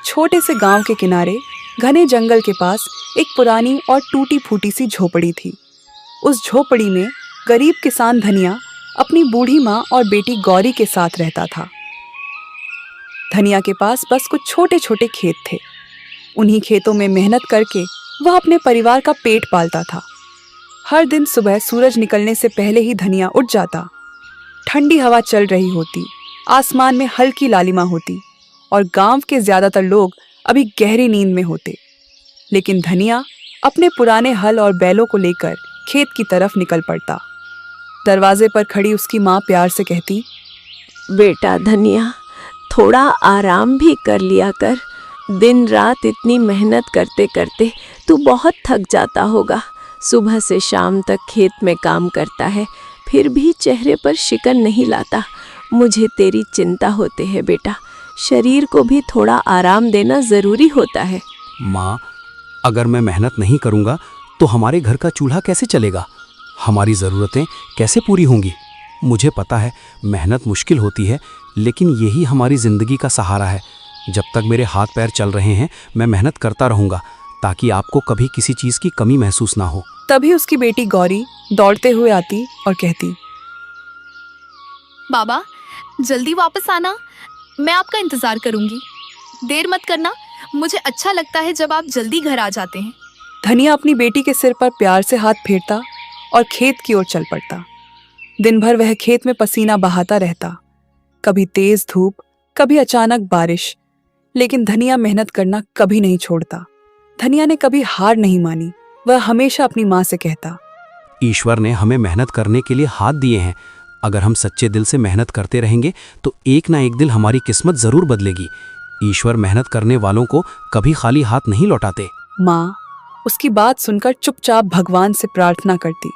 छोटे से गांव के किनारे घने जंगल के पास एक पुरानी और टूटी फूटी सी झोपड़ी थी। उस झोपड़ी में गरीब किसान धनिया अपनी बूढ़ी माँ और बेटी गौरी के साथ रहता था। धनिया के पास बस कुछ छोटे छोटे खेत थे। उन्हीं खेतों में मेहनत करके वह अपने परिवार का पेट पालता था। हर दिन सुबह सूरज निकलने से पहले ही धनिया उठ जाता। ठंडी हवा चल रही होती, आसमान में हल्की लालिमा होती और गांव के ज्यादातर लोग अभी गहरी नींद में होते। लेकिन धनिया अपने पुराने हल और बैलों को लेकर खेत की तरफ निकल पड़ता। दरवाजे पर खड़ी उसकी माँ प्यार से कहती, बेटा धनिया, थोड़ा आराम भी कर लिया कर। दिन रात इतनी मेहनत करते करते तू बहुत थक जाता होगा। सुबह से शाम तक खेत में काम करता है, फिर भी चेहरे पर शिकन नहीं लाता। मुझे तेरी चिंता होती है बेटा। शरीर को भी थोड़ा आराम देना जरूरी होता है। माँ, अगर मैं मेहनत नहीं करूँगा तो हमारे घर का चूल्हा कैसे चलेगा? हमारी ज़रूरतें कैसे पूरी होंगी? मुझे पता है मेहनत मुश्किल होती है, लेकिन यही हमारी ज़िंदगी का सहारा है। जब तक मेरे हाथ पैर चल रहे हैं मैं मेहनत करता रहूँगा, ताकि आपको कभी किसी चीज़ की कमी महसूस ना हो। तभी उसकी बेटी गौरी दौड़ते हुए आती और कहती, बाबा, जल्दी वापस आना, मैं आपका इंतजार करूंगी। देर मत करना, मुझे अच्छा लगता है जब आप जल्दी घर आ जाते हैं। धनिया अपनी बेटी के सिर पर प्यार से हाथ फेरता और खेत की ओर चल पड़ता। दिन भर वह खेत में पसीना बहाता रहता, कभी तेज धूप, कभी अचानक बारिश, लेकिन धनिया मेहनत करना कभी नहीं छोड़ता। धनिया ने कभी हार नहीं मानी। वह हमेशा अपनी माँ से कहता, ईश्वर ने हमें मेहनत करने के लिए हाथ दिए हैं। अगर हम सच्चे दिल से मेहनत करते रहेंगे तो एक ना एक दिन हमारी किस्मत जरूर बदलेगी। ईश्वर मेहनत करने वालों को कभी खाली हाथ नहीं लौटाते। माँ उसकी बात सुनकर चुपचाप भगवान से प्रार्थना करती।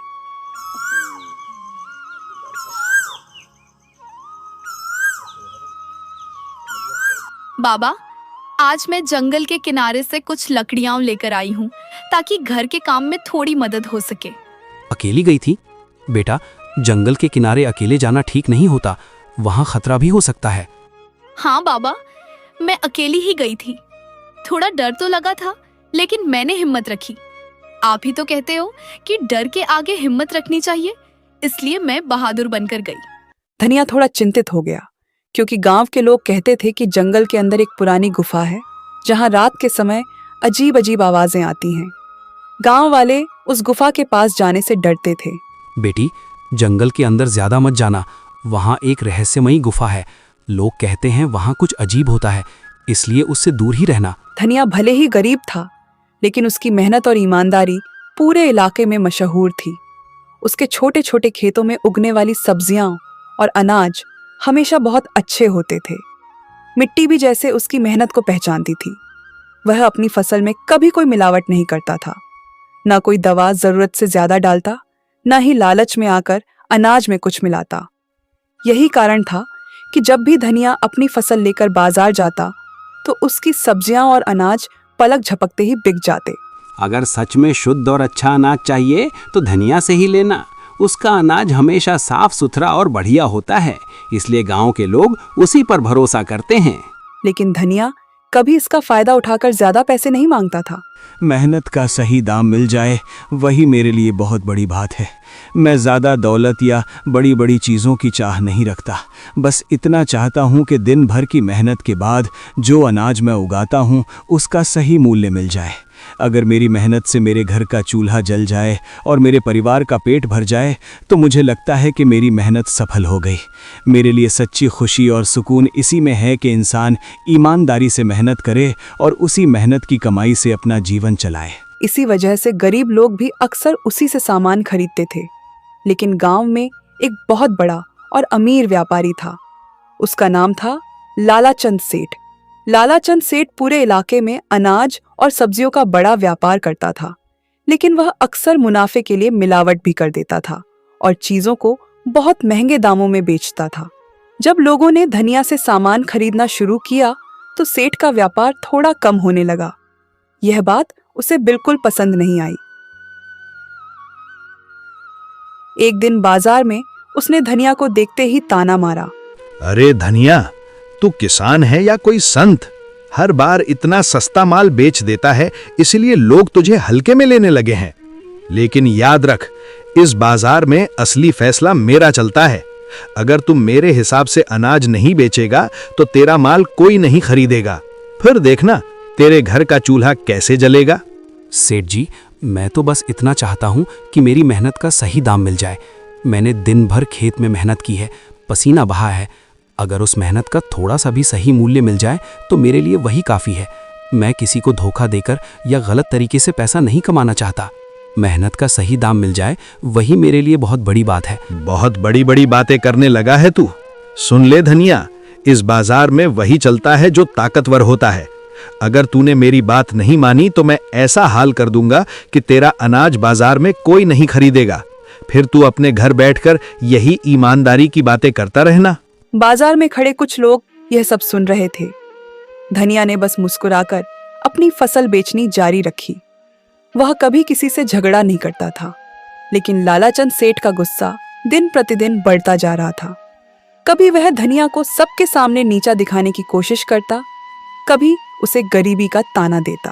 बाबा, आज मैं जंगल के किनारे से कुछ लकड़ियां लेकर आई हूँ, ताकि घर के काम में थोड़ी मदद हो सके। अकेली गई थी? बेटा, जंगल के किनारे अकेले जाना ठीक नहीं होता, वहाँ खतरा भी हो सकता है। हाँ बाबा, मैं अकेली ही गई थी। थोड़ा डर तो लगा था, लेकिन मैंने हिम्मत रखी। आप ही तो कहते हो कि डर के आगे हिम्मत रखनी चाहिए, इसलिए मैं बहादुर बनकर गई। धनिया थोड़ा चिंतित हो गया, क्योंकि गांव के लोग कहते थे कि जंगल के अंदर एक पुरानी गुफा है, जहां रात के समय अजीब अजीब आवाजें आती हैं। गांव वाले उस गुफा के पास जाने से डरते थे। बेटी, जंगल के अंदर ज्यादा मत जाना, वहाँ एक रहस्यमयी गुफा है। लोग कहते हैं वहाँ कुछ अजीब होता है, इसलिए उससे दूर ही रहना। धनिया भले ही गरीब था, लेकिन उसकी मेहनत और ईमानदारी पूरे इलाके में मशहूर थी। उसके छोटे छोटे खेतों में उगने वाली सब्जियां और अनाज हमेशा बहुत अच्छे होते थे। मिट्टी भी जैसे उसकी मेहनत को पहचानती थी। वह अपनी फसल में कभी कोई मिलावट नहीं करता था, ना कोई दवा जरूरत से ज्यादा डालता, ना ही लालच में आकर अनाज में कुछ मिलाता। यही कारण था कि जब भी धनिया अपनी फसल लेकर बाजार जाता तो उसकी सब्जियां और अनाज पलक झपकते ही बिक जाते। अगर सच में शुद्ध और अच्छा अनाज चाहिए तो धनिया से ही लेना। उसका अनाज हमेशा साफ सुथरा और बढ़िया होता है, इसलिए गांव के लोग उसी पर भरोसा करते हैं। लेकिन धनिया कभी इसका फायदा उठाकर ज्यादा पैसे नहीं मांगता था। मेहनत का सही दाम मिल जाए, वही मेरे लिए बहुत बड़ी बात है। मैं ज़्यादा दौलत या बड़ी बड़ी चीज़ों की चाह नहीं रखता। बस इतना चाहता हूँ कि दिन भर की मेहनत के बाद जो अनाज मैं उगाता हूँ उसका सही मूल्य मिल जाए। अगर मेरी मेहनत से मेरे घर का चूल्हा जल जाए और मेरे परिवार का पेट भर जाए तो मुझे लगता है कि मेरी मेहनत सफल हो गई। मेरे लिए सच्ची खुशी और सुकून इसी में है कि इंसान ईमानदारी से मेहनत करे और उसी मेहनत की कमाई से अपना जीवन चलाए। इसी वजह से गरीब लोग भी अक्सर उसी से सामान खरीदते थे। लेकिन गांव में एक बहुत बड़ा और अमीर व्यापारी था। उसका नाम था लालाचंद सेठ। लालाचंद सेठ पूरे इलाके में अनाज और सब्जियों का बड़ा व्यापार करता था, लेकिन वह अक्सर मुनाफे के लिए मिलावट भी कर देता था और चीजों को बहुत महंगे दामों में बेचता था। जब लोगों ने धनिया से सामान खरीदना शुरू किया तो सेठ का व्यापार थोड़ा कम होने लगा। यह बात उसे बिल्कुल पसंद नहीं आई। एक दिन बाजार में उसने धनिया को देखते ही ताना मारा। अरे धनिया, तू किसान है या कोई संत? हर बार इतना सस्ता माल बेच देता है, इसलिए लोग तुझे हल्के में लेने लगे हैं। लेकिन याद रख, इस बाजार में असली फैसला मेरा चलता है। अगर तुम मेरे हिसाब से अनाज नहीं बेचेगा तो तेरा माल कोई नहीं खरीदेगा। फिर देखना तेरे घर का चूल्हा कैसे जलेगा। सेठ जी, मैं तो बस इतना चाहता हूँ कि मेरी मेहनत का सही दाम मिल जाए। मैंने दिन भर खेत में मेहनत की है, पसीना बहा है। अगर उस मेहनत का थोड़ा सा भी सही मूल्य मिल जाए तो मेरे लिए वही काफ़ी है। मैं किसी को धोखा देकर या गलत तरीके से पैसा नहीं कमाना चाहता। मेहनत का सही दाम मिल जाए वही मेरे लिए बहुत बड़ी बात है। बहुत बड़ी बड़ी बातें करने लगा है तू। सुन ले धनिया, इस बाजार में वही चलता है जो ताकतवर होता है। अगर तूने मेरी बात नहीं मानी तो मैं ऐसा हाल कर दूंगा कि तेरा अनाज बाजार में कोई नहीं खरीदेगा। फिर तू अपने घर बैठकर यही ईमानदारी की बातें करता रहना। बाजार में खड़े कुछ लोग यह सब सुन रहे थे। धनिया ने बस मुस्कुराकर अपनी फसल बेचनी जारी रखी। वह कभी किसी से झगड़ा नहीं करता था, लेकिन लालाचंद सेठ का गुस्सा दिन प्रतिदिन बढ़ता जा रहा था। कभी वह धनिया को सबके सामने नीचा दिखाने की कोशिश करता, कभी उसे गरीबी का ताना देता।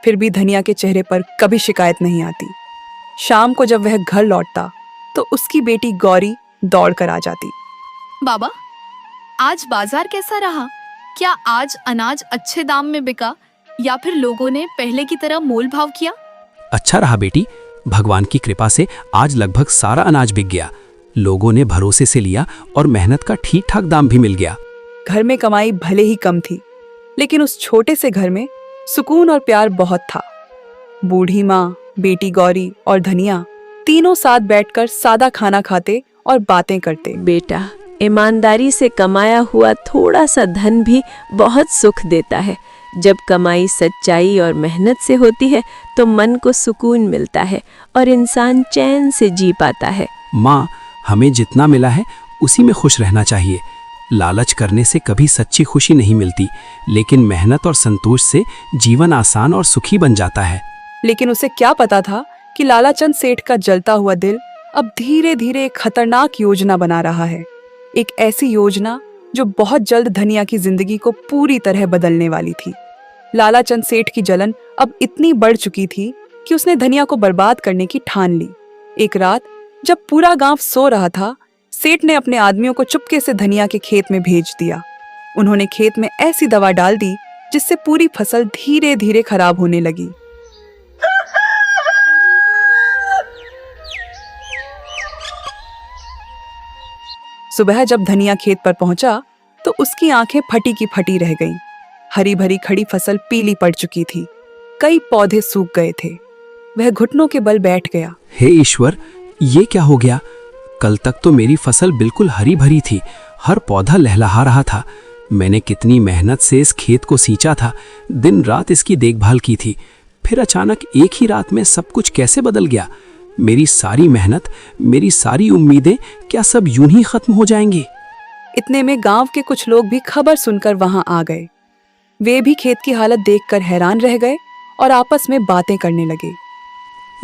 फिर भी धनिया के चेहरे पर कभी शिकायत नहीं आती। शाम को जब वह घर लौटता तो उसकी बेटी गौरी दौड़ कर आ जाती। बाबा, आज बाजार कैसा रहा? क्या आज अनाज अच्छे दाम में बिका या फिर लोगों ने पहले की तरह मोल भाव किया? अच्छा रहा बेटी, भगवान की कृपा से आज लगभग सारा अनाज बिक गया। लोगों ने भरोसे से लिया और मेहनत का ठीक ठाक दाम भी मिल गया। घर में कमाई भले ही कम थी, लेकिन उस छोटे से घर में सुकून और प्यार बहुत था। बूढ़ी माँ, बेटी गौरी और धनिया तीनों साथ बैठकर सादा खाना खाते और बातें करते। बेटा, ईमानदारी से कमाया हुआ थोड़ा सा धन भी बहुत सुख देता है। जब कमाई सच्चाई और मेहनत से होती है तो मन को सुकून मिलता है और इंसान चैन से जी पाता है। माँ, हमें जितना मिला है उसी में खुश रहना चाहिए। लालच करने से कभी सच्ची खुशी नहीं मिलती, लेकिन मेहनत और संतोष से जीवन आसान और सुखी बन जाता है। लेकिन उसे क्या पता था कि लालाचंद सेठ का जलता हुआ दिल अब धीरे धीरे एक खतरनाक योजना बना रहा है। एक ऐसी योजना जो बहुत जल्द धनिया की जिंदगी को पूरी तरह बदलने वाली थी। लालाचंद सेठ की जलन अब इतनी बढ़ चुकी थी कि उसने धनिया को बर्बाद करने की ठान ली। एक रात जब पूरा गांव सो रहा था, सेठ ने अपने आदमियों को चुपके से धनिया के खेत में भेज दिया। उन्होंने खेत में ऐसी दवा डाल दी जिससे पूरी फसल धीरे धीरे खराब होने लगी। सुबह जब धनिया खेत पर पहुंचा तो उसकी आंखें फटी की फटी रह गईं। हरी भरी खड़ी फसल पीली पड़ चुकी थी। कई पौधे सूख गए थे। वह घुटनों के बल बैठ गया। हे ईश्वर, ये क्या हो गया? कल तक तो मेरी फसल बिल्कुल हरी भरी थी, हर पौधा लहलहा रहा था। मैंने कितनी मेहनत से इस खेत को सींचा था, दिन रात इसकी देखभाल की थी। फिर अचानक एक ही रात में सब कुछ कैसे बदल गया? मेरी सारी मेहनत, मेरी सारी उम्मीदें क्या सब यूं ही खत्म हो जाएंगी? इतने में गांव के कुछ लोग भी खबर सुनकर वहां आ गए। वे भी खेत की हालत देखकर हैरान रह गए और आपस में बातें करने लगे।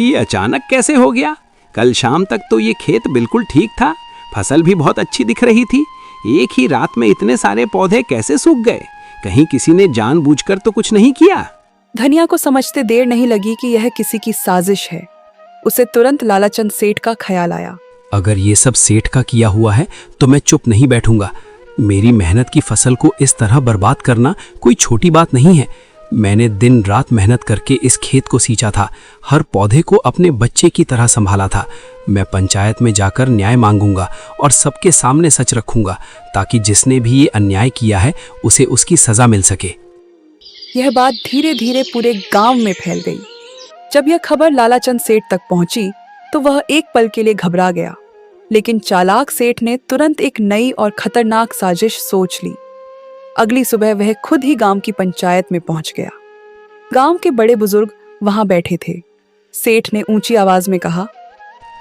ये अचानक कैसे हो गया? कल शाम तक तो ये खेत बिल्कुल ठीक था, फसल भी बहुत अच्छी दिख रही थी। एक ही रात में इतने सारे पौधे कैसे सूख गए? कहीं किसी ने जानबूझकर तो कुछ नहीं किया? धनिया को समझते देर नहीं लगी कि यह किसी की साजिश है। उसे तुरंत लालाचंद सेठ का ख्याल आया। अगर ये सब सेठ का किया हुआ है तो मैं चुप नहीं बैठूंगा। मेरी मेहनत की फसल को इस तरह बर्बाद करना कोई छोटी बात नहीं है। मैंने दिन रात मेहनत करके इस खेत को सींचा था, हर पौधे को अपने बच्चे की तरह संभाला था। मैं पंचायत में जाकर न्याय मांगूंगा और सबके सामने सच रखूंगा, ताकि जिसने भी ये अन्याय किया है उसे उसकी सजा मिल सके। यह बात धीरे धीरे पूरे गांव में फैल गई। जब यह खबर लालाचंद सेठ तक पहुंची तो वह एक पल के लिए घबरा गया, लेकिन चालाक सेठ ने तुरंत एक नई और खतरनाक साजिश सोच ली। अगली सुबह वह खुद ही गांव की पंचायत में पहुंच गया। गांव के बड़े बुजुर्ग वहां बैठे थे। सेठ ने ऊंची आवाज में कहा,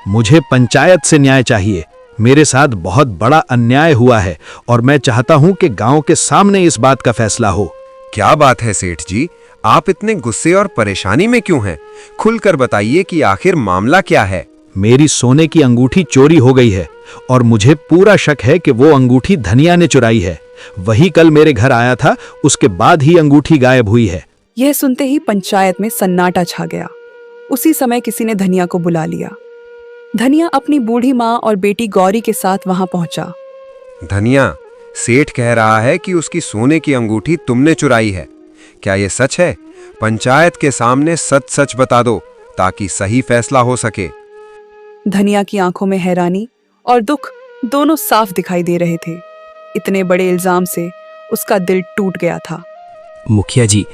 मुझे पंचायत से न्याय चाहिए। मेरे साथ बहुत बड़ा अन्याय हुआ है और मैं चाहता हूं कि गांव के सामने इस बात का फैसला हो। क्या बात है सेठ जी, आप इतने गुस्से और परेशानी में क्यों हैं? खुलकर बताइए कि आखिर मामला क्या है। मेरी सोने की अंगूठी चोरी हो गई है और मुझे पूरा शक है कि वो अंगूठी धनिया ने चुराई है। वही कल मेरे घर आया था, उसके बाद ही अंगूठी गायब हुई है। यह सुनते ही पंचायत में सन्नाटा छा गया। उसी समय किसी ने धनिया को बुला लिया। धनिया अपनी बूढ़ी माँ और बेटी गौरी के साथ वहां पहुंचा। धनिया, सेठ कह रहा है कि उसकी सोने की अंगूठी तुमने चुराई है। क्या ये सच है? पंचायत के सामने सच सच बता दो ताकि सही फैसला हो सके। धनिया की आंखों में हैरानी और दुख दोनों साफ दिखाई दे रहे थे। इतने बड़े इल्जाम से उसका दिल टूट गया था। मुखिया जी,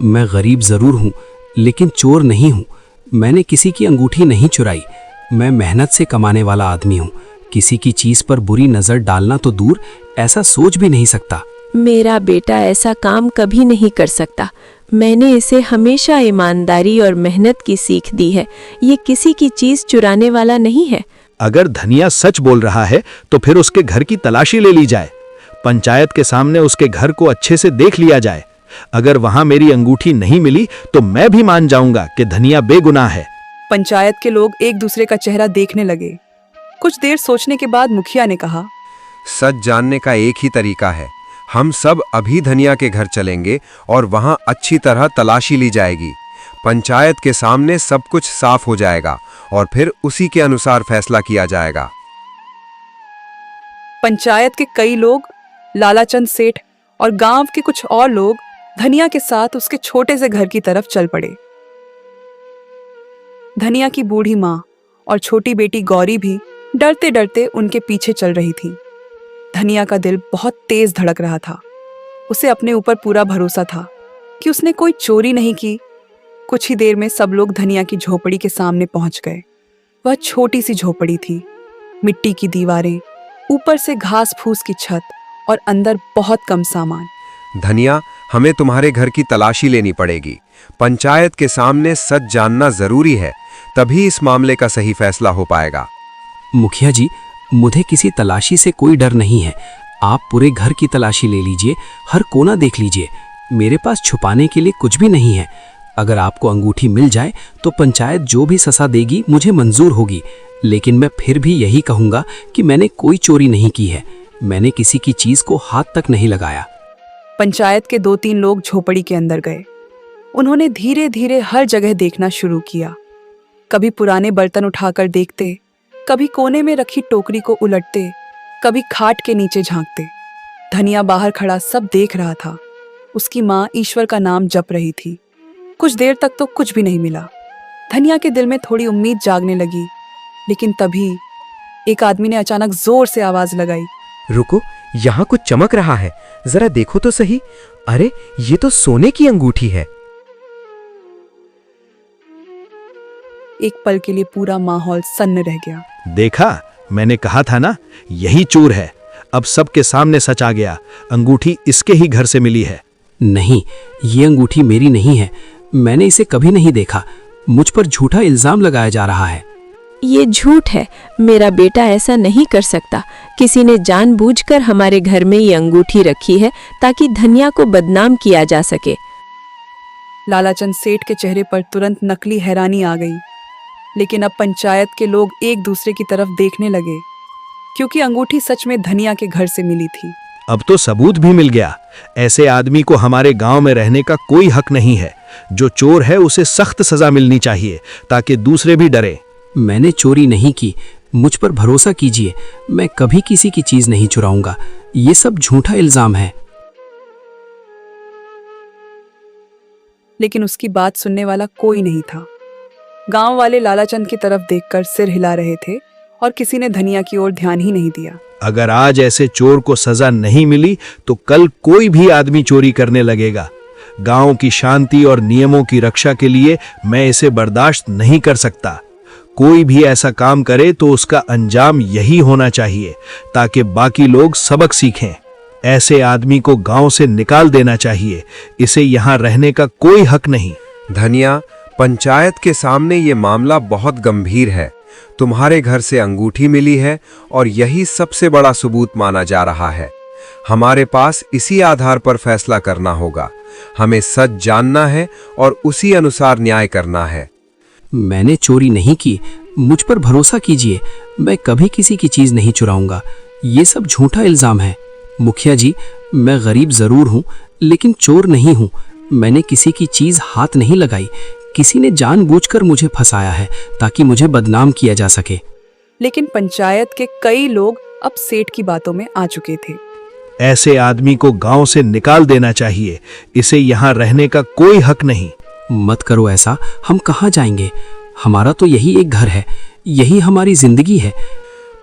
मैं गरीब जरूर हूँ लेकिन चोर नहीं हूँ। मैंने किसी की अंगूठी नहीं चुराई। मैं मेहनत से कमाने वाला आदमी हूँ। किसी की चीज पर बुरी नजर डालना तो दूर, ऐसा सोच भी नहीं सकता। मेरा बेटा ऐसा काम कभी नहीं कर सकता। मैंने इसे हमेशा ईमानदारी और मेहनत की सीख दी है। ये किसी की चीज चुराने वाला नहीं है। अगर धनिया सच बोल रहा है तो फिर उसके घर की तलाशी ले ली जाए। पंचायत के सामने उसके घर को अच्छे से देख लिया जाए। अगर वहां मेरी अंगूठी नहीं मिली तो मैं भी मान जाऊंगा कि धनिया बेगुनाह है। पंचायत के लोग एक दूसरे का चेहरा देखने लगे। कुछ देर सोचने के बाद मुखिया ने कहा, सच जानने का एक ही तरीका है। हम सब अभी धनिया के घर चलेंगे और वहां अच्छी तरह तलाशी ली जाएगी। पंचायत के सामने सब कुछ साफ हो जाएगा और फिर उसी के अनुसार फैसला किया जाएगा। पंचायत के कई लोग, लालाचंद सेठ और गांव के कुछ और लोग धनिया के साथ उसके छोटे से घर की तरफ चल पड़े। धनिया की बूढ़ी माँ और छोटी बेटी गौरी भी डरते डरते उनके पीछे चल रही थी। धनिया का दिल बहुत तेज धड़क रहा था। उसे अपने ऊपर पूरा भरोसा था कि उसने कोई चोरी नहीं की। कुछ ही देर में सब लोग धनिया की झोपड़ी के सामने पहुंच गए। वह छोटी सी झोपड़ी थी, मिट्टी की दीवारें, ऊपर से घास फूस की छत और अंदर बहुत कम सामान। धनिया, हमें तुम्हारे घर की तलाशी लेनी पड़ेगी। पंचायत के सामने सच जानना जरूरी है, तभी इस मामले का सही फैसला हो पाएगा। मुखिया जी, मुझे किसी तलाशी से कोई डर नहीं है। आप पूरे घर की तलाशी ले लीजिए, हर कोना देख लीजिए। मेरे पास छुपाने के लिए कुछ भी नहीं है। अगर आपको अंगूठी मिल जाए तो पंचायत जो भी सजा देगी मुझे मंजूर होगी। लेकिन मैं फिर भी यही कहूँगा कि मैंने कोई चोरी नहीं की है। मैंने किसी की चीज को हाथ तक नहीं लगाया। पंचायत के 2-3 लोग झोपड़ी के अंदर गए। उन्होंने धीरे धीरे हर जगह देखना शुरू किया। कभी पुराने बर्तन उठाकर देखते, कभी कोने में रखी टोकरी को उलटते, कभी खाट के नीचे झांकते। धनिया बाहर खड़ा सब देख रहा था। उसकी माँ ईश्वर का नाम जप रही थी। कुछ देर तक तो कुछ भी नहीं मिला। धनिया के दिल में थोड़ी उम्मीद जागने लगी, लेकिन तभी एक आदमी ने अचानक जोर से आवाज लगाई, रुको, यहाँ कुछ चमक रहा है, जरा देखो तो सही। अरे, ये तो सोने की अंगूठी है। एक पल के लिए पूरा माहौल सन्न रह गया। देखा, मैंने कहा था ना, यही चोर है। अब सबके सामने सच आ गया। अंगूठी इसके ही घर से मिली है। नहीं, ये अंगूठी मेरी नहीं है। मैंने इसे कभी नहीं देखा। मुझ पर झूठा इल्जाम लगाया जा रहा है। ये झूठ है। मेरा बेटा ऐसा नहीं कर सकता। किसी ने जानबूझकर हमारे घर में ये अंगूठी रखी है ताकि धनिया को बदनाम किया जा सके। लालाचंद सेठ के चेहरे पर तुरंत नकली हैरानी आ गई। लेकिन अब पंचायत के लोग एक दूसरे की तरफ देखने लगे, क्योंकि अंगूठी सच में धनिया के घर से मिली थी। अब तो सबूत भी मिल गया। ऐसे आदमी को हमारे गांव में रहने का कोई हक नहीं है। जो चोर है उसे सख्त सजा मिलनी चाहिए ताकि दूसरे भी डरे। मैंने चोरी नहीं की। मुझ पर भरोसा कीजिए, मैं कभी किसी की चीज नहीं चुराऊंगा। ये सब झूठा इल्जाम है। लेकिन उसकी बात सुनने वाला कोई नहीं था। गांव वाले लालाचंद की तरफ देखकर सिर हिला रहे थे और किसी ने धनिया की ओर ध्यान ही नहीं दिया। अगर आज ऐसे चोर को सजा नहीं मिली तो कल कोई भी आदमी चोरी करने लगेगा। गांव की शांति और नियमों की रक्षा के लिए मैं इसे बर्दाश्त नहीं कर सकता। कोई भी ऐसा काम करे तो उसका अंजाम यही होना चाहिए ताकि बाकी लोग सबक सीखें। ऐसे आदमी को गांव से निकाल देना चाहिए। इसे यहाँ रहने का कोई हक नहीं। धनिया, पंचायत के सामने ये मामला बहुत गंभीर है। तुम्हारे घर से अंगूठी मिली है और यही सबसे बड़ा सबूत माना जा रहा है। हमारे पास इसी आधार पर फैसला करना होगा। हमें सच जानना है और उसी अनुसार न्याय करना है। मैंने चोरी नहीं की। मुझ पर भरोसा कीजिए, मैं कभी किसी की चीज नहीं चुराऊंगा। ये सब झूठा इल्जाम है। मुखिया जी, मैं गरीब जरूर हूँ, लेकिन चोर नहीं हूँ। मैंने किसी की चीज हाथ नहीं लगाई। किसी ने जानबूझकर मुझे फंसाया है ताकि मुझे बदनाम किया जा सके। लेकिन पंचायत के कई लोग अब सेठ की बातों में आ चुके थे। ऐसे आदमी को गांव से निकाल देना चाहिए। इसे यहाँ रहने का कोई हक नहीं। मत करो ऐसा, हम कहाँ जाएंगे? हमारा तो यही एक घर है, यही हमारी जिंदगी है।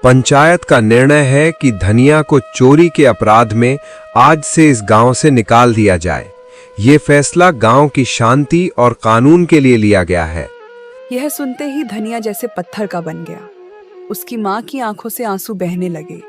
पंचायत का निर्णय है कि धनिया को चोरी के अपराध में आज से इस गांव से निकाल दिया जाए। ये फैसला गांव की शांति और कानून के लिए लिया गया है। यह सुनते ही धनिया जैसे पत्थर का बन गया। उसकी माँ की आंखों से आंसू बहने लगे।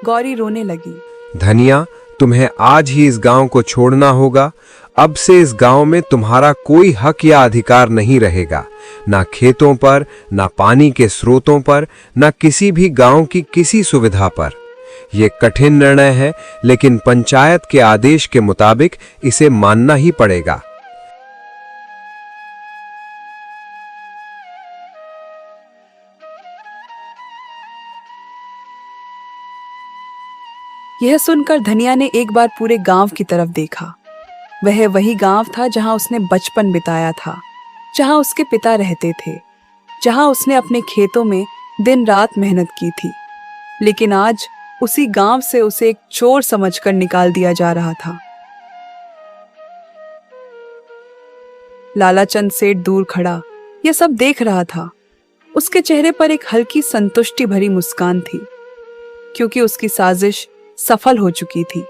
गौरी रोने लगी। धनिया, तुम्हें आज ही इस गांव को छोड़ना होगा। अब से इस गांव में तुम्हारा कोई हक या अधिकार नहीं रहेगा, ना खेतों पर, ना पानी के स्रोतों पर, ना किसी भी गांव की किसी सुविधा पर। यह कठिन निर्णय है, लेकिन पंचायत के आदेश के मुताबिक इसे मानना ही पड़ेगा। यह सुनकर धनिया ने एक बार पूरे गांव की तरफ देखा। वह वही गांव था जहां उसने बचपन बिताया था, जहां उसके पिता रहते थे, जहां उसने अपने खेतों में दिन रात मेहनत की थी। लेकिन आज उसी गांव से उसे एक चोर समझकर निकाल दिया जा रहा था। लालाचंद सेठ दूर खड़ा यह सब देख रहा था। उसके चेहरे पर एक हल्की संतुष्टि भरी मुस्कान थी, क्योंकि उसकी साजिश सफल हो चुकी थी।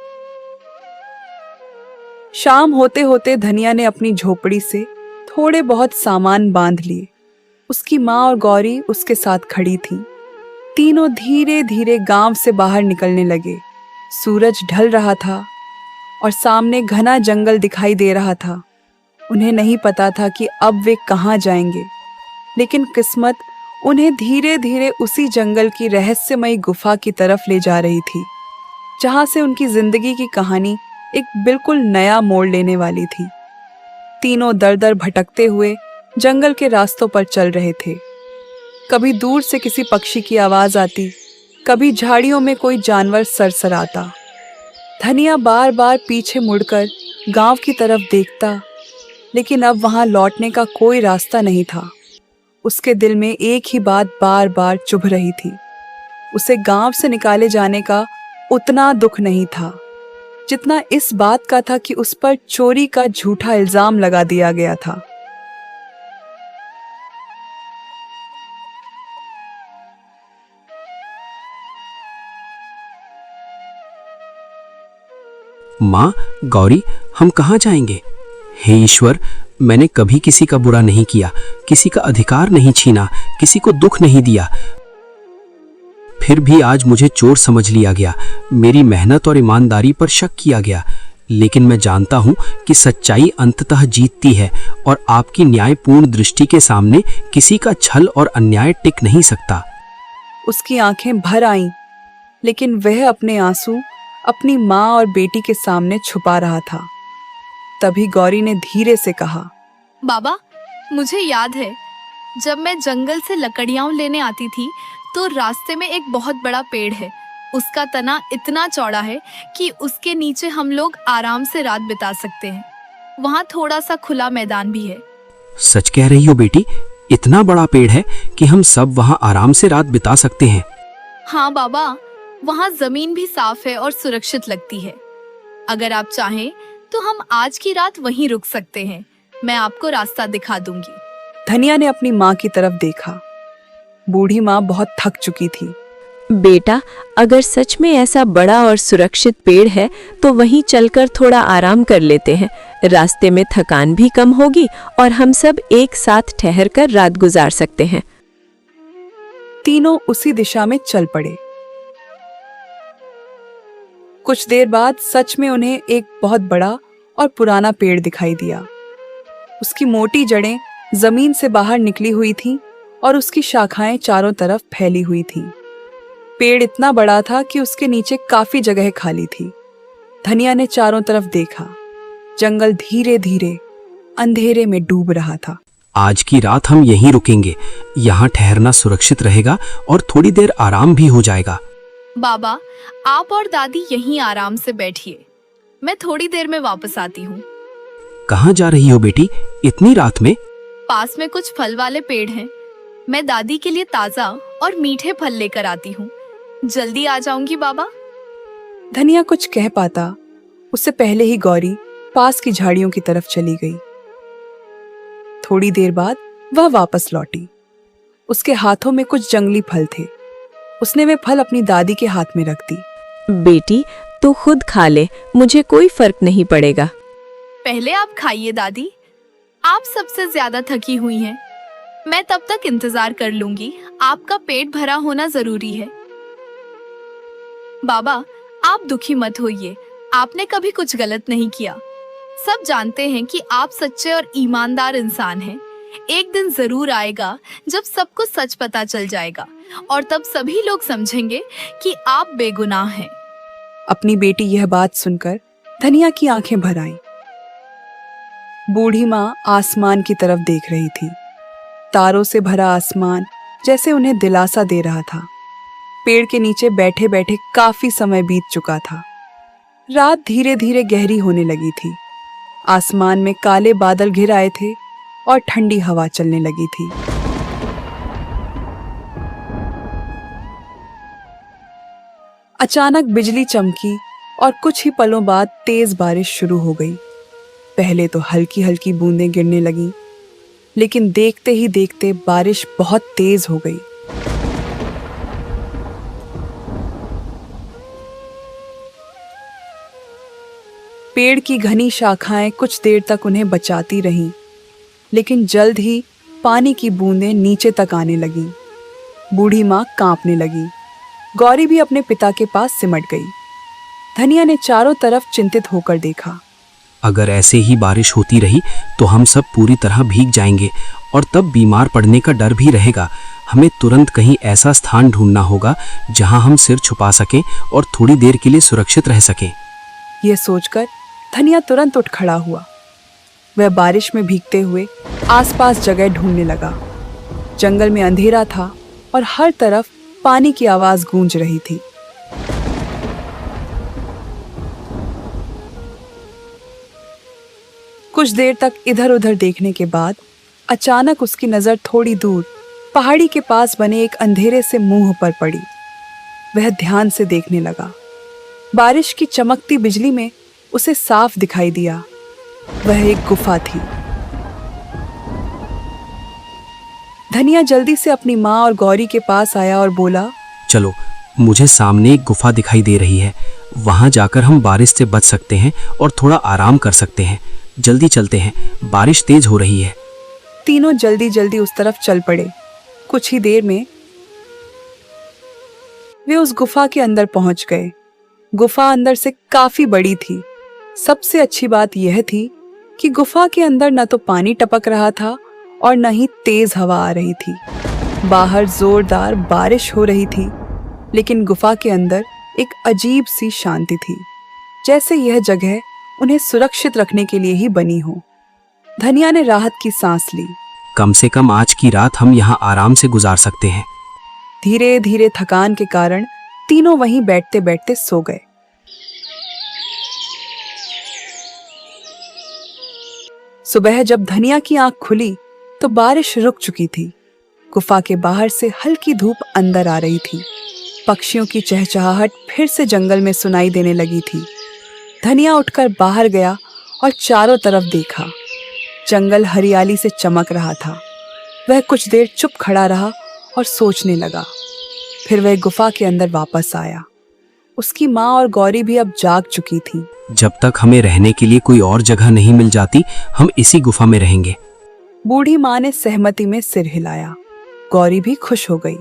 शाम होते होते धनिया ने अपनी झोपड़ी से थोड़े बहुत सामान बांध लिए। उसकी माँ और गौरी उसके साथ खड़ी थीं। तीनों धीरे धीरे गांव से बाहर निकलने लगे। सूरज ढल रहा था और सामने घना जंगल दिखाई दे रहा था। उन्हें नहीं पता था कि अब वे कहाँ जाएंगे, लेकिन किस्मत उन्हें धीरे धीरे उसी जंगल की रहस्यमयी गुफा की तरफ ले जा रही थी, जहां से उनकी जिंदगी की कहानी एक बिल्कुल नया मोड़ लेने वाली थी। तीनों दर दर भटकते हुए जंगल के रास्तों पर चल रहे थे। कभी दूर से किसी पक्षी की आवाज आती, कभी झाड़ियों में कोई जानवर सरसराता। धनिया बार बार पीछे मुड़कर गांव की तरफ देखता, लेकिन अब वहां लौटने का कोई रास्ता नहीं था। उसके दिल में एक ही बात बार बार चुभ रही थी। उसे गांव से निकाले जाने का उतना दुख नहीं था जितना इस बात का था कि उस पर चोरी का झूठा इल्जाम लगा दिया गया था। माँ, गौरी, हम कहाँ जाएंगे? हे ईश्वर, मैंने कभी किसी का बुरा नहीं किया, किसी का अधिकार नहीं छीना, किसी को दुख नहीं दिया। फिर भी आज मुझे चोर समझ लिया गया, मेरी मेहनत और ईमानदारी पर शक किया गया। लेकिन मैं जानता हूँ कि सच्चाई अंततः जीतती है और आपकी न्यायपूर्ण दृष्टि के सामने किसी का छल और अन्याय टिक नहीं सकता। उसकी आंखें भर आईं, लेकिन वह अपने आंसू अपनी माँ और बेटी के सामने छुपा रहा था। तभी गौरी ने धीरे से कहा, बाबा, मुझे याद है जब मैं जंगल से लकड़ियां लेने आती थी तो रास्ते में एक बहुत बड़ा पेड़ है। उसका तना इतना चौड़ा है कि उसके नीचे हम लोग आराम से रात बिता सकते हैं। वहाँ थोड़ा सा खुला मैदान भी है। सच कह रही हो बेटी? इतना बड़ा पेड़ है कि हम सब वहाँ आराम से रात बिता सकते हैं? हाँ बाबा, वहाँ जमीन भी साफ है और सुरक्षित लगती है। अगर आप चाहें तो हम आज की रात वहीं रुक सकते हैं। मैं आपको रास्ता दिखा दूंगी। धनिया ने अपनी माँ की तरफ देखा। बूढ़ी माँ बहुत थक चुकी थी। बेटा, अगर सच में ऐसा बड़ा और सुरक्षित पेड़ है तो वहीं चलकर थोड़ा आराम कर लेते हैं। रास्ते में थकान भी कम होगी और हम सब एक साथ ठहरकर रात गुजार सकते हैं। तीनों उसी दिशा में चल पड़े। कुछ देर बाद सच में उन्हें एक बहुत बड़ा और पुराना पेड़ दिखाई दिया। उसकी मोटी जड़ें जमीन से बाहर निकली हुई थीं और उसकी शाखाएं चारों तरफ फैली हुई थीं। पेड़ इतना बड़ा था कि उसके नीचे काफी जगह खाली थी। धनिया ने चारों तरफ देखा। जंगल धीरे धीरे अंधेरे में डूब रहा था। आज की रात हम यहीं रुकेंगे। यहाँ ठहरना सुरक्षित रहेगा और थोड़ी देर आराम भी हो जाएगा। बाबा, आप और दादी यहीं आराम से बैठिए, मैं थोड़ी देर में वापस आती हूँ। कहाँ जा रही हो बेटी इतनी रात में? पास में कुछ फल वाले पेड़ हैं, मैं दादी के लिए ताजा और मीठे फल लेकर आती हूँ। जल्दी आ जाऊंगी बाबा। धनिया कुछ कह पाता उससे पहले ही गौरी पास की झाड़ियों की तरफ चली गई। थोड़ी देर बाद वह वापस लौटी। उसके हाथों में कुछ जंगली फल थे। उसने वे फल अपनी दादी के हाथ में रख दी। बेटी, तू खुद खा ले, मुझे कोई फर्क नहीं पड़ेगा। पहले आप खाइए दादी, आप सबसे ज्यादा थकी हुई हैं। मैं तब तक इंतजार कर लूंगी, आपका पेट भरा होना जरूरी है। बाबा, आप दुखी मत होइए, आपने कभी कुछ गलत नहीं किया। सब जानते हैं कि आप सच्चे और ईमानदार इंसान हैं। एक दिन जरूर आएगा जब सबको सच पता चल जाएगा और तब सभी लोग समझेंगे कि आप बेगुनाह हैं। अपनी बेटी यह बात सुनकर धनिया की आंखें भर आईं। बूढ़ी माँ आसमान की तरफ देख रही थी। तारों से भरा आसमान जैसे उन्हें दिलासा दे रहा था। पेड़ के नीचे बैठे बैठे काफी समय बीत चुका था। रात धीरे धीरे गहरी होने लगी थी। आसमान में काले बादल घिर आए थे और ठंडी हवा चलने लगी थी। अचानक बिजली चमकी और कुछ ही पलों बाद तेज बारिश शुरू हो गई। पहले तो हल्की हल्की बूंदें गिरने लगीं, लेकिन देखते ही देखते बारिश बहुत तेज हो गई। पेड़ की घनी शाखाएं कुछ देर तक उन्हें बचाती रहीं, लेकिन जल्द ही पानी की बूंदें नीचे तक आने लगीं। बूढ़ी माँ कांपने लगी। गौरी भी अपने पिता के पास सिमट गई। धनिया ने चारों तरफ चिंतित होकर देखा। अगर ऐसे ही बारिश होती रही तो हम सब पूरी तरह भीग जाएंगे और तब बीमार पड़ने का डर भी रहेगा। हमें तुरंत कहीं ऐसा स्थान ढूंढना होगा जहां हम सिर छुपा सकें और थोड़ी देर के लिए सुरक्षित रह सकें। यह सोचकर धनिया तुरंत उठ खड़ा हुआ। वह बारिश में भीगते हुए आसपास जगह ढूंढने लगा। जंगल में अंधेरा था और हर तरफ पानी की आवाज गूंज रही थी। कुछ देर तक इधर उधर देखने के बाद अचानक उसकी नजर थोड़ी दूर पहाड़ी के पास बने एक अंधेरे से मुंह पर पड़ी। वह ध्यान से देखने लगा। बारिश की चमकती बिजली में उसे साफ दिखाई दिया। वह एक गुफा थी। धनिया जल्दी से अपनी माँ और गौरी के पास आया और बोला, चलो, मुझे सामने एक गुफा दिखाई दे रही है। वहां जाकर हम बारिश से बच सकते हैं और थोड़ा आराम कर सकते हैं। जल्दी चलते हैं, बारिश तेज हो रही है। तीनों जल्दी जल्दी उस तरफ चल पड़े। कुछ ही देर में वे उस गुफा के अंदर पहुंच गए। गुफा अंदर से काफी बड़ी थी। सबसे अच्छी बात यह थी कि गुफा के अंदर न तो पानी टपक रहा था और न ही तेज हवा आ रही थी। बाहर जोरदार बारिश हो रही थी, लेकिन गुफा के अंदर एक अजीब सी शांति थी, जैसे यह जगह उन्हें सुरक्षित रखने के लिए ही बनी हो। धनिया ने राहत की सांस ली। कम से कम आज की रात हम यहाँ आराम से गुजार सकते हैं। धीरे धीरे थकान के कारण तीनों वहीं बैठते बैठते सो गए। सुबह जब धनिया की आंख खुली तो बारिश रुक चुकी थी। गुफा के बाहर से हल्की धूप अंदर आ रही थी। पक्षियों की चहचहाहट फिर से जंगल में सुनाई देने लगी थी। धनिया उठकर बाहर गया और चारों तरफ देखा। जंगल हरियाली से चमक रहा था। वह कुछ देर चुप खड़ा रहा और सोचने लगा। फिर वह गुफा के अंदर वापस आया। उसकी माँ और गौरी भी अब जाग चुकी थी। जब तक हमें रहने के लिए कोई और जगह नहीं मिल जाती, हम इसी गुफा में रहेंगे। बूढ़ी माँ ने सहमति में सिर हिलाया। गौरी भी खुश हो गई।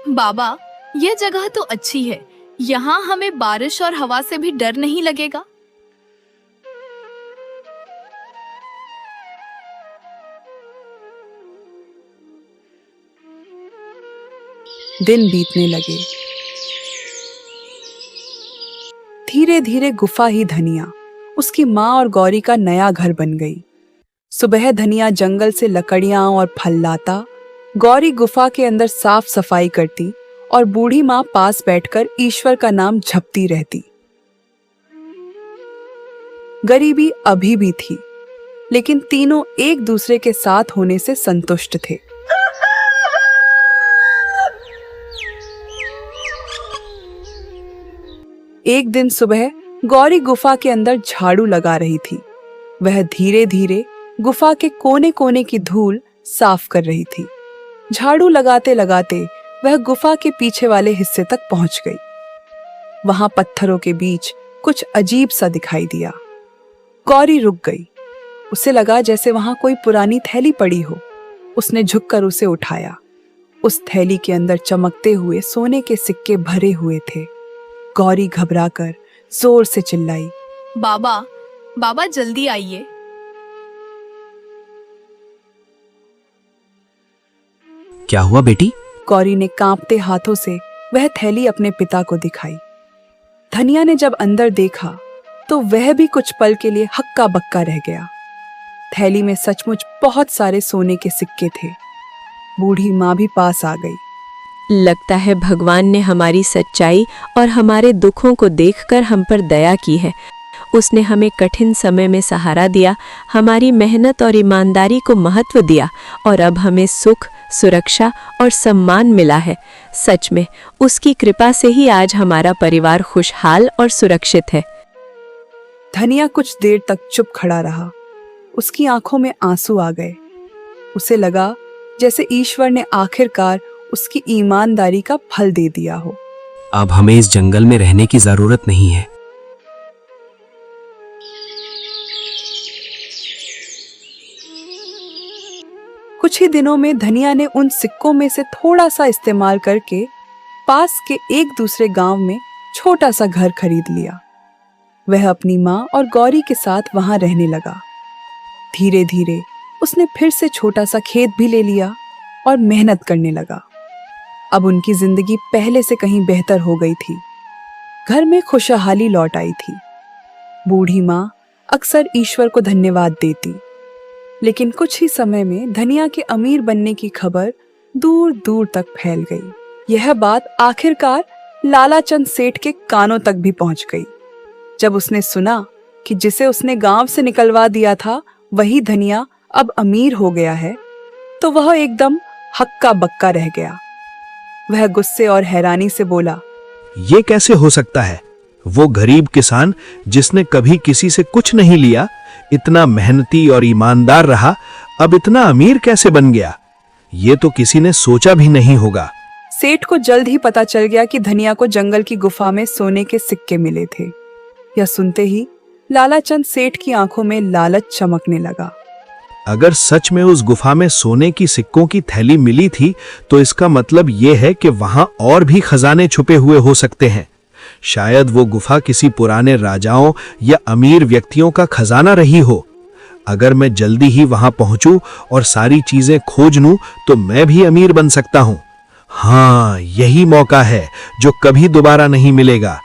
बाबा, यह जगह तो अच्छी है। यहाँ हमें बारिश और हवा से भी डर नहीं लगेगा। दिन बीतने लगे। धीरे धीरे गुफा ही धनिया, उसकी माँ और गौरी का नया घर बन गई। सुबह धनिया जंगल से लकड़ियां और फल लाता, गौरी गुफा के अंदर साफ सफाई करती और बूढ़ी माँ पास बैठकर ईश्वर का नाम जपती रहती। गरीबी अभी भी थी, लेकिन तीनों एक दूसरे के साथ होने से संतुष्ट थे। एक दिन सुबह गौरी गुफा के अंदर झाड़ू लगा रही थी। वह धीरे धीरे गुफा के कोने कोने की धूल साफ कर रही थी। झाड़ू लगाते लगाते वह गुफा के पीछे वाले हिस्से तक पहुंच गई। वहां पत्थरों के बीच कुछ अजीब सा दिखाई दिया। गौरी रुक गई। उसे लगा जैसे वहां कोई पुरानी थैली पड़ी हो। उसने झुककर उसे उठाया। उस थैली के अंदर चमकते हुए सोने के सिक्के भरे हुए थे। गौरी घबराकर जोर से चिल्लाई, बाबा, बाबा जल्दी आइए। क्या हुआ बेटी? गौरी ने कांपते हाथों से वह थैली अपने पिता को दिखाई। धनिया ने जब अंदर देखा तो वह भी कुछ पल के लिए हक्का बक्का रह गया। थैली में सचमुच बहुत सारे सोने के सिक्के थे। बूढ़ी माँ भी पास आ गई। लगता है भगवान ने हमारी सच्चाई और हमारे दुखों को देखकर हम पर दया की है। उसने हमें कठिन समय में सहारा दिया, हमारी मेहनत और ईमानदारी को महत्व दिया और अब हमें सुख, सुरक्षा और सम्मान मिला है। सच में उसकी कृपा से ही आज हमारा परिवार खुशहाल और सुरक्षित है। धनिया कुछ देर तक चुप खड़ा रहा। उसकी आंखों में आंसू आ गए। उसे लगा जैसे ईश्वर ने आखिरकार उसकी ईमानदारी का फल दे दिया हो। अब हमें इस जंगल में रहने की जरूरत नहीं है। कुछ ही दिनों में धनिया ने उन सिक्कों में से थोड़ा सा इस्तेमाल करके पास के एक दूसरे गांव में छोटा सा घर खरीद लिया। वह अपनी माँ और गौरी के साथ वहां रहने लगा। धीरे धीरे उसने फिर से छोटा सा खेत भी ले लिया और मेहनत करने लगा। अब उनकी जिंदगी पहले से कहीं बेहतर हो गई थी। घर में खुशहाली लौट आई थी। बूढ़ी माँ अक्सर ईश्वर को धन्यवाद देती, लेकिन कुछ ही समय में धनिया के अमीर बनने की खबर दूर दूर तक फैल गई। यह बात आखिरकार लालाचंद सेठ के कानों तक भी पहुंच गई। जब उसने सुना कि जिसे उसने गांव से निकलवा दिया था वही धनिया अब अमीर हो गया है, तो वह एकदम हक्का बक्का रह गया। वह गुस्से और हैरानी से बोला, ये कैसे हो सकता है? वो गरीब किसान जिसने कभी किसी से कुछ नहीं लिया, इतना मेहनती और ईमानदार रहा, अब इतना अमीर कैसे बन गया? ये तो किसी ने सोचा भी नहीं होगा। सेठ को जल्द ही पता चल गया कि धनिया को जंगल की गुफा में सोने के सिक्के मिले थे। यह सुनते ही लालाचंद सेठ की आंखों में लालच चमकने लगा। अगर सच में उस गुफा में सोने की सिक्कों की थैली मिली थी, तो इसका मतलब यह है कि वहां और भी खजाने छुपे हुए हो सकते हैं। शायद वो गुफा किसी पुराने राजाओं या अमीर व्यक्तियों का खजाना रही हो। अगर मैं जल्दी ही वहां पहुंचूं और सारी चीजें खोज लूं, तो मैं भी अमीर बन सकता हूं। हाँ, यही मौका है जो कभी दोबारा नहीं मिलेगा।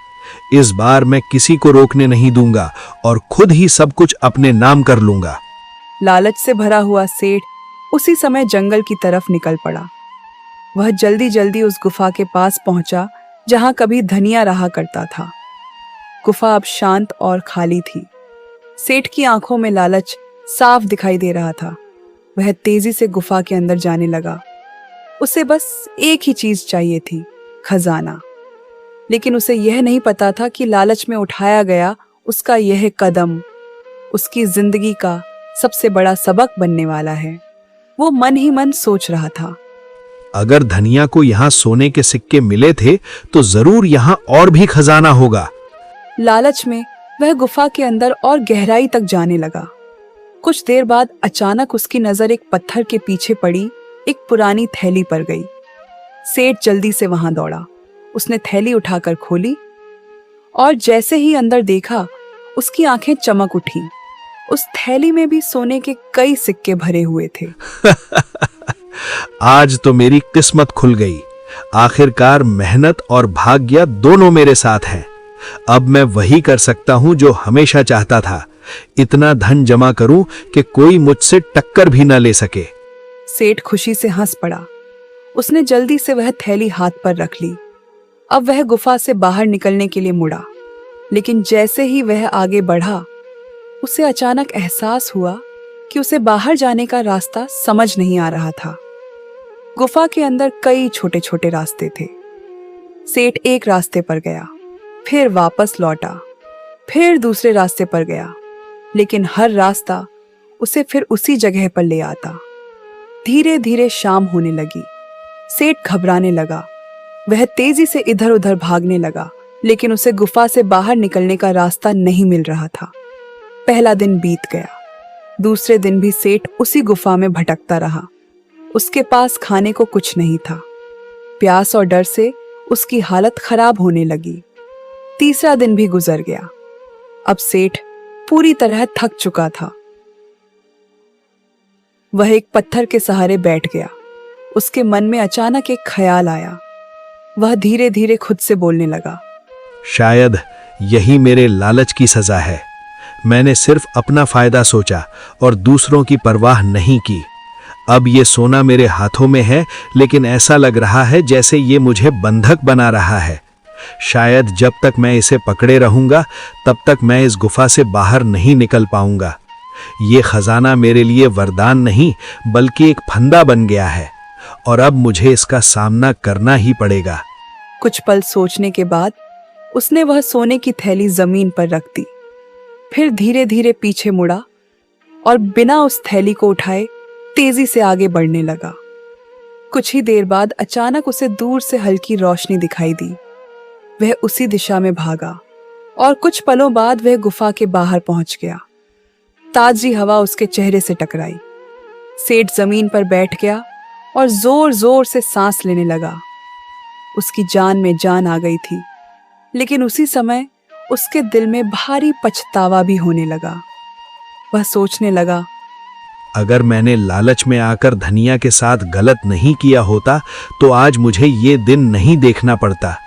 इस बार मैं किसी को रोकने नहीं दूंगा और खुद ही सब कुछ अपने नाम कर लूंगा। लालच से भरा हुआ सेठ उसी समय जंगल की तरफ निकल पड़ा। वह जल्दी जल्दी उस गुफा के पास पहुंचा जहां कभी धनिया रहा करता था। गुफा अब शांत और खाली थी। सेठ की आंखों में लालच साफ दिखाई दे रहा था। वह तेजी से गुफा के अंदर जाने लगा। उसे बस एक ही चीज चाहिए थी, खजाना। लेकिन उसे यह नहीं पता था कि लालच में उठाया गया उसका यह कदम उसकी जिंदगी का सबसे बड़ा सबक बनने वाला है। वो मन ही मन सोच रहा था, अगर धनिया को यहाँ सोने के सिक्के मिले थे, तो जरूर यहाँ और भी खजाना होगा। लालच में वह गुफा के अंदर और गहराई तक जाने लगा। कुछ देर बाद अचानक उसकी नजर एक पत्थर के पीछे पड़ी एक पुरानी थैली पर गई। सेठ जल्दी से वहां दौड़ा। उसने थैली उठाकर खोली और जैसे ही अंदर देखा, उसकी आंखें चमक उठी। उस थैली में भी सोने के कई सिक्के भरे हुए थे। आज तो मेरी किस्मत खुल गई। आखिरकार मेहनत और भाग्य दोनों मेरे साथ हैं। अब मैं वही कर सकता हूं जो हमेशा चाहता था, इतना धन जमा करूं कि कोई मुझसे टक्कर भी न ले सके। सेठ खुशी से हंस पड़ा। उसने जल्दी से वह थैली हाथ पर रख ली। अब वह गुफा से बाहर निकलने के लिए मुड़ा, लेकिन जैसे ही वह आगे बढ़ा, उसे अचानक एहसास हुआ कि उसे बाहर जाने का रास्ता समझ नहीं आ रहा था। गुफा के अंदर कई छोटे छोटे रास्ते थे। सेठ एक रास्ते पर गया, फिर वापस लौटा, फिर दूसरे रास्ते पर गया, लेकिन हर रास्ता उसे फिर उसी जगह पर ले आता। धीरे धीरे शाम होने लगी। सेठ घबराने लगा। वह तेजी से इधर उधर भागने लगा, लेकिन उसे गुफा से बाहर निकलने का रास्ता नहीं मिल रहा था। पहला दिन बीत गया। दूसरे दिन भी सेठ उसी गुफा में भटकता रहा। उसके पास खाने को कुछ नहीं था। प्यास और डर से उसकी हालत खराब होने लगी। तीसरा दिन भी गुजर गया। अब सेठ पूरी तरह थक चुका था। वह एक पत्थर के सहारे बैठ गया। उसके मन में अचानक एक ख्याल आया। वह धीरे धीरे खुद से बोलने लगा, शायद यही मेरे लालच की सजा है। मैंने सिर्फ अपना फायदा सोचा और दूसरों की परवाह नहीं की। अब ये सोना मेरे हाथों में है, लेकिन ऐसा लग रहा है जैसे ये मुझे बंधक बना रहा है। शायद जब तक मैं इसे पकड़े रहूंगा, तब तक मैं इस गुफा से बाहर नहीं निकल पाऊंगा। ये खजाना मेरे लिए वरदान नहीं, बल्कि एक फंदा बन गया है, और अब मुझे इसका सामना करना ही पड़ेगा। कुछ पल सोचने के बाद उसने वह सोने की थैली जमीन पर रख दी। फिर धीरे धीरे पीछे मुड़ा और बिना उस थैली को उठाए तेजी से आगे बढ़ने लगा। कुछ ही देर बाद अचानक उसे दूर से हल्की रोशनी दिखाई दी। वह उसी दिशा में भागा और कुछ पलों बाद वह गुफा के बाहर पहुंच गया। ताजी हवा उसके चेहरे से टकराई। सेठ जमीन पर बैठ गया और जोर जोर से सांस लेने लगा। उसकी जान में जान आ गई थी, लेकिन उसी समय उसके दिल में भारी पछतावा भी होने लगा। वह सोचने लगा, अगर मैंने लालच में आकर धनिया के साथ गलत नहीं किया होता, तो आज मुझे ये दिन नहीं देखना पड़ता।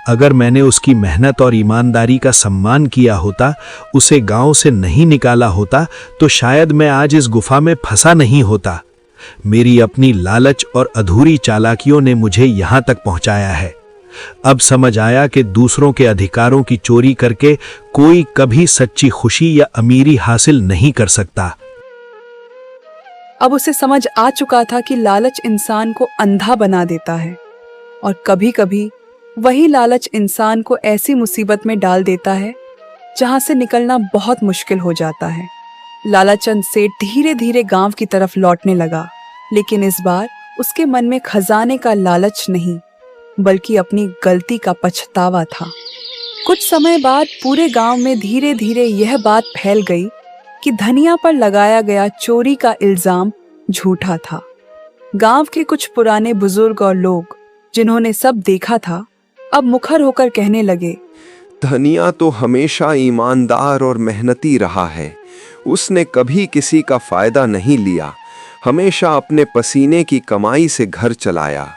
अगर मैंने उसकी मेहनत और ईमानदारी का सम्मान किया होता, उसे गांव से नहीं निकाला होता, तो शायद मैं आज इस गुफा में फंसा नहीं होता। मेरी अपनी लालच और अधूरी चालाकियों ने मुझे यहां तक पहुंचाया है। अब समझ आया कि दूसरों के अधिकारों की चोरी करके कोई कभी सच्ची खुशी या अमीरी हासिल नहीं कर सकता। अब उसे समझ आ चुका था कि लालच इंसान को अंधा बना देता है, और कभी-कभी वही लालच इंसान को ऐसी मुसीबत में डाल देता है जहां से निकलना बहुत मुश्किल हो जाता है। लालाचंद सेठ धीरे धीरे गांव की तरफ लौटने लगा, लेकिन इस बार उसके मन में खजाने का लालच नहीं, बल्कि अपनी गलती का पछतावा था। कुछ समय बाद पूरे गांव में धीरे धीरे यह बात फैल गई कि धनिया पर लगाया गया चोरी का इल्जाम झूठा था। गांव के कुछ पुराने बुजुर्ग और लोग, जिन्होंने सब देखा था, अब मुखर होकर कहने लगे, धनिया तो हमेशा ईमानदार और मेहनती रहा है। उसने कभी किसी का फायदा नहीं लिया, हमेशा अपने पसीने की कमाई से घर चलाया।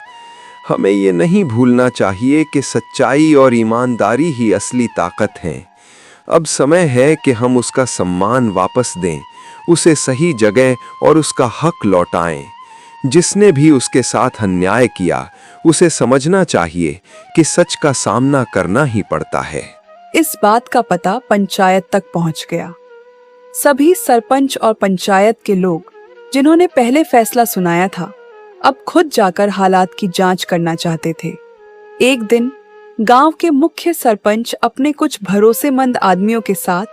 हमें ये नहीं भूलना चाहिए कि सच्चाई और ईमानदारी ही असली ताकत हैं। अब समय है कि हम उसका सम्मान वापस दें, उसे सही जगह और उसका हक लौटाएं। जिसने भी उसके साथ अन्याय किया, उसे समझना चाहिए कि सच का सामना करना ही पड़ता है। इस बात का पता पंचायत तक पहुंच गया। सभी सरपंच और पंचायत के लोग, जिन्होंने पहले फैसला सुनाया था, अब खुद जाकर हालात की जांच करना चाहते थे। एक दिन गांव के मुख्य सरपंच अपने कुछ भरोसेमंद आदमियों के साथ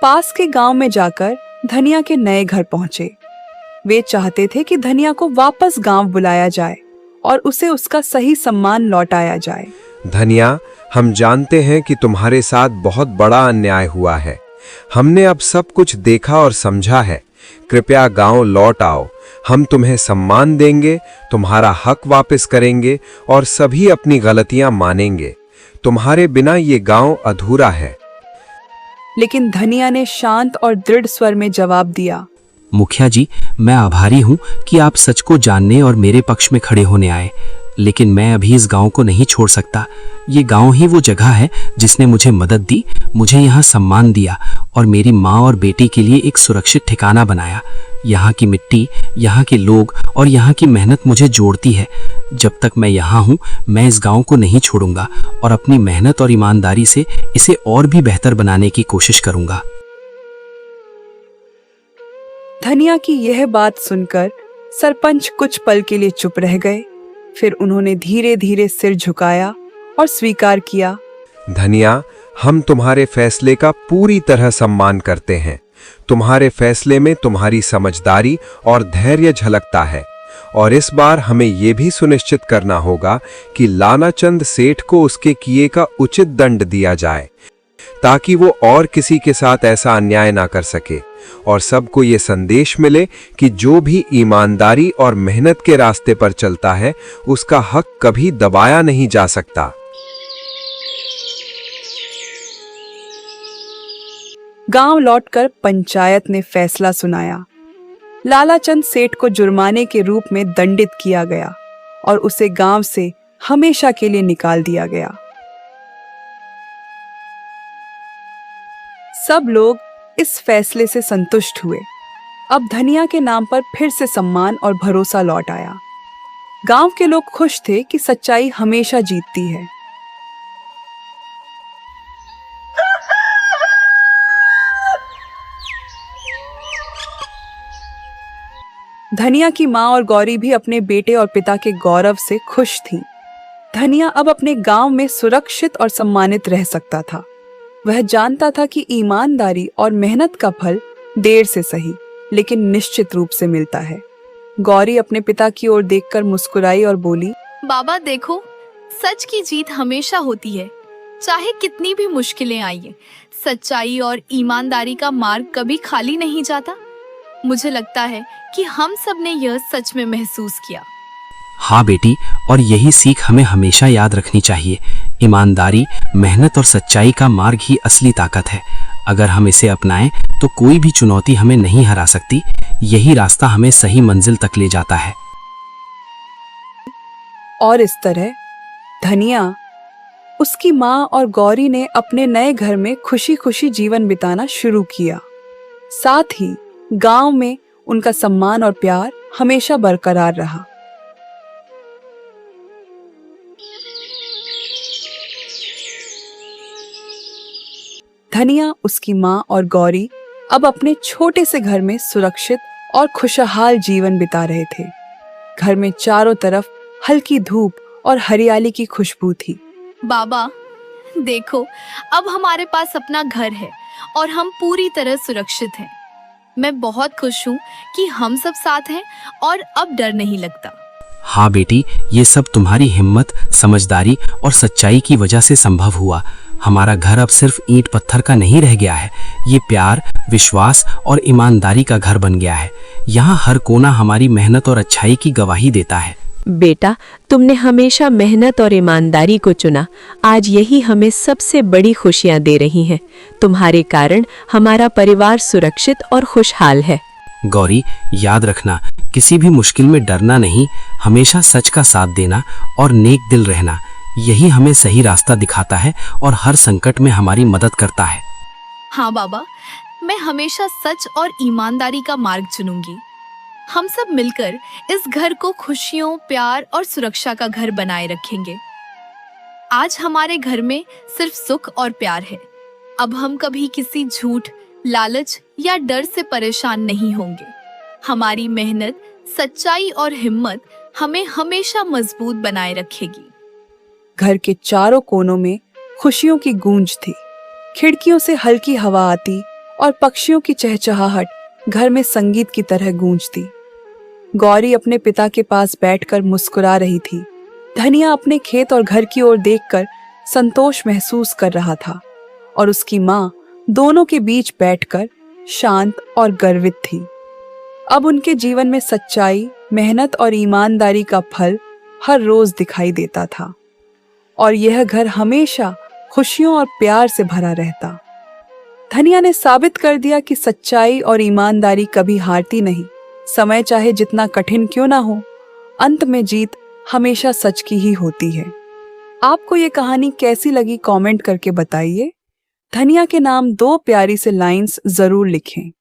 पास के गांव में जाकर धनिया के नए घर पहुंचे। वे चाहते थे कि धनिया को वापस गांव बुलाया जाए और उसे उसका सही सम्मान लौटाया जाए। धनिया, हम जानते हैं कि तुम्हारे साथ बहुत बड़ा अन्याय हुआ है। हमने अब सब कुछ देखा और समझा है। कृपया गांव लौट आओ। हम तुम्हें सम्मान देंगे, तुम्हारा हक वापस करेंगे और सभी अपनी गलतियां मानेंगे। तुम्हारे बिना ये गांव अधूरा है। लेकिन धनिया ने शांत और दृढ़ स्वर में जवाब दिया, मुखिया जी, मैं आभारी हूँ कि आप सच को जानने और मेरे पक्ष में खड़े होने आए, लेकिन मैं अभी इस गांव को नहीं छोड़ सकता। ये गांव ही वो जगह है जिसने मुझे मदद दी, मुझे यहाँ सम्मान दिया और मेरी माँ और बेटी के लिए एक सुरक्षित ठिकाना बनाया। यहाँ की मिट्टी, यहाँ के लोग और यहाँ की मेहनत मुझे जोड़ती है। जब तक मैं यहाँ हूँ, मैं इस गांव को नहीं छोड़ूंगा और अपनी मेहनत और ईमानदारी से इसे और भी बेहतर बनाने की कोशिश करूंगा। धनिया की यह बात सुनकर सरपंच कुछ पल के लिए चुप रह गए। फिर उन्होंने धीरे धीरे सिर झुकाया और स्वीकार किया। धनिया, हम तुम्हारे फैसले का पूरी तरह सम्मान करते हैं। तुम्हारे फैसले में तुम्हारी समझदारी और धैर्य झलकता है और इस बार हमें यह भी सुनिश्चित करना होगा कि लानाचंद सेठ को उसके किए का उचित दंड दिया जाए, ताकि वो और किसी के साथ ऐसा अन्याय ना कर सके और सबको ये संदेश मिले कि जो भी ईमानदारी और मेहनत के रास्ते पर चलता है उसका हक कभी दबाया नहीं जा सकता। गांव लौटकर पंचायत ने फैसला सुनाया। लालाचंद सेठ को जुर्माने के रूप में दंडित किया गया और उसे गांव से हमेशा के लिए निकाल दिया गया। सब लोग इस फैसले से संतुष्ट हुए। अब धनिया के नाम पर फिर से सम्मान और भरोसा लौट आया। गांव के लोग खुश थे कि सच्चाई हमेशा जीतती है। धनिया की माँ और गौरी भी अपने बेटे और पिता के गौरव से खुश थीं। धनिया अब अपने गांव में सुरक्षित और सम्मानित रह सकता था। वह जानता था कि ईमानदारी और मेहनत का फल देर से सही लेकिन निश्चित रूप से मिलता है। गौरी अपने पिता की ओर देखकर मुस्कुराई और बोली, बाबा देखो, सच की जीत हमेशा होती है, चाहे कितनी भी मुश्किलें आइए। सच्चाई और ईमानदारी का मार्ग कभी खाली नहीं जाता। मुझे लगता है कि हम सब ने यह सच में महसूस किया। हाँ बेटी, और यही सीख हमें हमेशा याद रखनी चाहिए। ईमानदारी, मेहनत और सच्चाई का मार्ग ही असली ताकत है। अगर हम इसे अपनाएं तो कोई भी चुनौती हमें नहीं हरा सकती। यही रास्ता हमें सही मंजिल तक ले जाता है। और इस तरह धनिया, उसकी माँ और गौरी ने अपने नए घर में खुशी खुशी जीवन बिताना शुरू किया। साथ ही गांव में उनका सम्मान और प्यार हमेशा बरकरार रहा। धनिया, उसकी माँ और गौरी अब अपने छोटे से घर में सुरक्षित और खुशहाल जीवन बिता रहे थे। घर में चारों तरफ हल्की धूप और हरियाली की खुशबू थी। बाबा देखो, अब हमारे पास अपना घर है और हम पूरी तरह सुरक्षित हैं। मैं बहुत खुश हूँ कि हम सब साथ हैं और अब डर नहीं लगता। हाँ बेटी, ये सब तुम्हारी हिम्मत, समझदारी और सच्चाई की वजह से संभव हुआ। हमारा घर अब सिर्फ ईंट पत्थर का नहीं रह गया है, ये प्यार, विश्वास और ईमानदारी का घर बन गया है। यहाँ हर कोना हमारी मेहनत और अच्छाई की गवाही देता है। बेटा, तुमने हमेशा मेहनत और ईमानदारी को चुना। आज यही हमें सबसे बड़ी खुशियां दे रही हैं। तुम्हारे कारण हमारा परिवार सुरक्षित और खुशहाल है। गौरी, याद रखना, किसी भी मुश्किल में डरना नहीं, हमेशा सच का साथ देना और नेक दिल रहना, यही हमें सही रास्ता दिखाता है और हर संकट में हमारी मदद करता है। हाँ बाबा, मैं हमेशा सच और ईमानदारी का मार्ग चुनूंगी। हम सब मिलकर इस घर को खुशियों, प्यार और सुरक्षा का घर बनाए रखेंगे। आज हमारे घर में सिर्फ सुख और प्यार है। अब हम कभी किसी झूठ, लालच या डर से परेशान नहीं होंगे। हमारी मेहनत, सच्चाई और हिम्मत हमें हमेशा मजबूत बनाए रखेगी। घर के चारों कोनों में खुशियों की गूंज थी। खिड़कियों से हल्की हवा आती और पक्षियों की चहचहाहट घर में संगीत की तरह गूंजती। गौरी अपने पिता के पास बैठकर मुस्कुरा रही थी। धनिया अपने खेत और घर की ओर देखकर संतोष महसूस कर रहा था और उसकी माँ दोनों के बीच बैठकर शांत और गर्वित थी। अब उनके जीवन में सच्चाई, मेहनत और ईमानदारी का फल हर रोज दिखाई देता था और यह घर हमेशा खुशियों और प्यार से भरा रहता। धनिया ने साबित कर दिया कि सच्चाई और ईमानदारी कभी हारती नहीं। समय चाहे जितना कठिन क्यों ना हो, अंत में जीत हमेशा सच की ही होती है। आपको ये कहानी कैसी लगी कमेंट करके बताइए। धनिया के नाम 2 प्यारी से लाइंस जरूर लिखें।